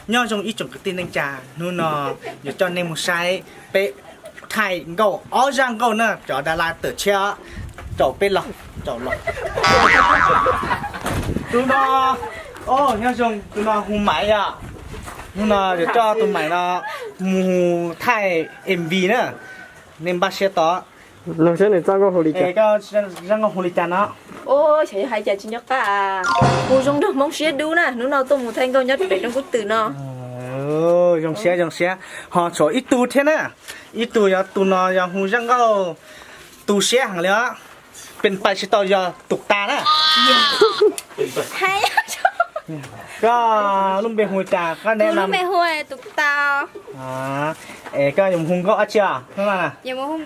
nhau trong ít trong cái tin anh trà nu nó giờ cho nên một sai pe thai gấu ó giang gấu nữa cho Đà Lạt tự chia cho pe lọ cho lọ tu nó ô nhau trong tu nó hùng mãi à nu nó giờ cho tu mãi nó mù thai MV nữa nên ba xe to lần sau này trang có hồ ly cái răng có hồ ly cha nó ôi trời hai cha chính nhất cả cô trong được mong xé đu nè nó nào tôi một thanh tôi nhất để trong cút từ nó dòng xe họ cho ít tu thế nè ít tu ya tu nó ya hùng răng có tu xe hàng lẽเป็นไปสิต่อยาตุกตานะ hay ก็ลุงเบหัวจ่าก็แนะนำ lúc mẹ huề tụt tao ก็ยังหุงก็อาเจียใช่ไหม giờ mà không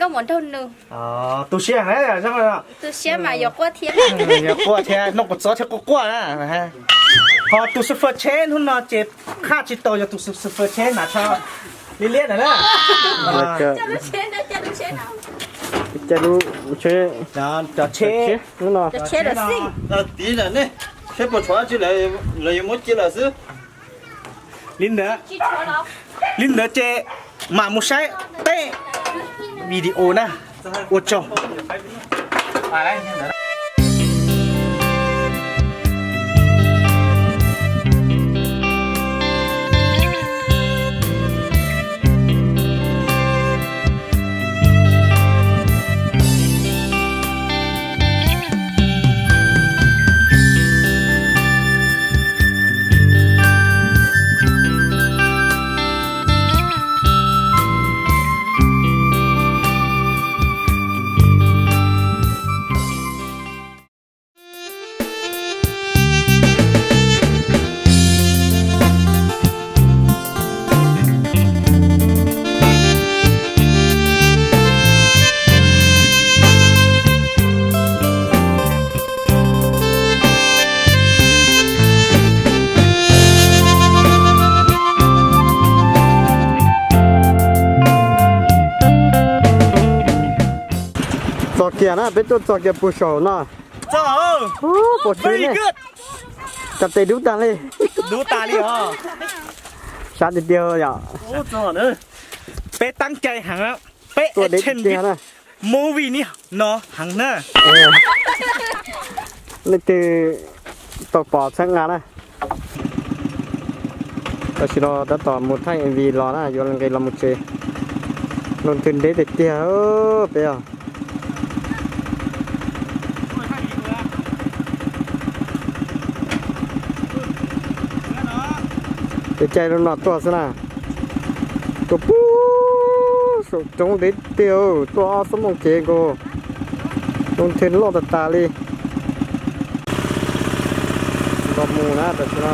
có muốn thôn nữa ตุเชียงนะใช่ไหม tôi xé mà dọc qua thiệt อย่ากลัวแท้นกกดซอแท้ก็กลัวนะฮะพอตุสเฟอร์เชนหุ่นนอเจ็บค่าจิตโตจะตุสเฟอร์เชนนะชอบลิเลียนนะ cho nó xé nó cho nó xé nào จะดูเช่ จะเช นั่นเนาะ cho xé là xinh 敌人呢？全部传进来，来有没进来是？ ลินเดอ chỉ cho nó ลินเดอเจมามุใช้เต้วิดีโอนะอวดจออะไรเนี่ย จอกเกียร์นะเป็นตัวจอกเกียร์ปูโชน่ะ จ้า โอ้ปวด very เนี่ย good จับเตะดูตังเลย ดูตาดิอ๋อ ชาติเดียวอย่า โอ้จ้าเนอะเป๊ะตั้งใจหังแล้วเป๊ะ ตัวเด็ก เช่น เดียวนะ มูวี่นี่เนาะหังเนอะ นี่คือตกปอดช่างงานนะก็ชิโร่ตัดต่อมุดให้ MV รอนะโยนลงไปลำมุดเชลงทุนเด็กเดียวเปรี้ยวใจเราหนอตัวซะนะตัวปูสุจงเด็ดเดียวตัวสมองเจโกลงทุนโลดตาเลยรอบมูนะแต่ชนะ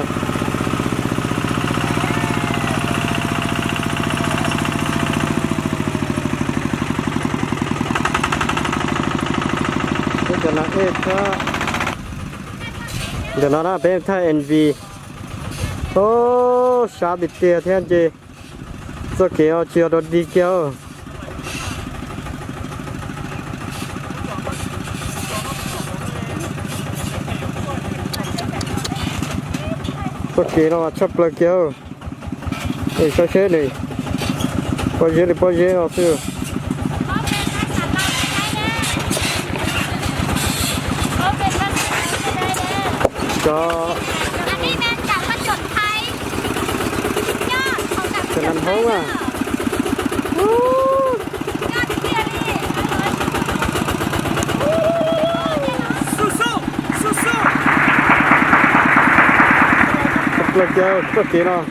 เดี๋ยวนะเดี๋ยวนะเป็นท่า NV โอ้ชาดิเตียเทียนจีสเกียวเชียวโดดดีเกียวสเกียวชอบเลยเกียวไอ้ชาเช่นี่พอเยอะเอาสิก็ ฉะนั้นเขาอ่ะสู้ๆเปลือกเจอก็กินเนาะ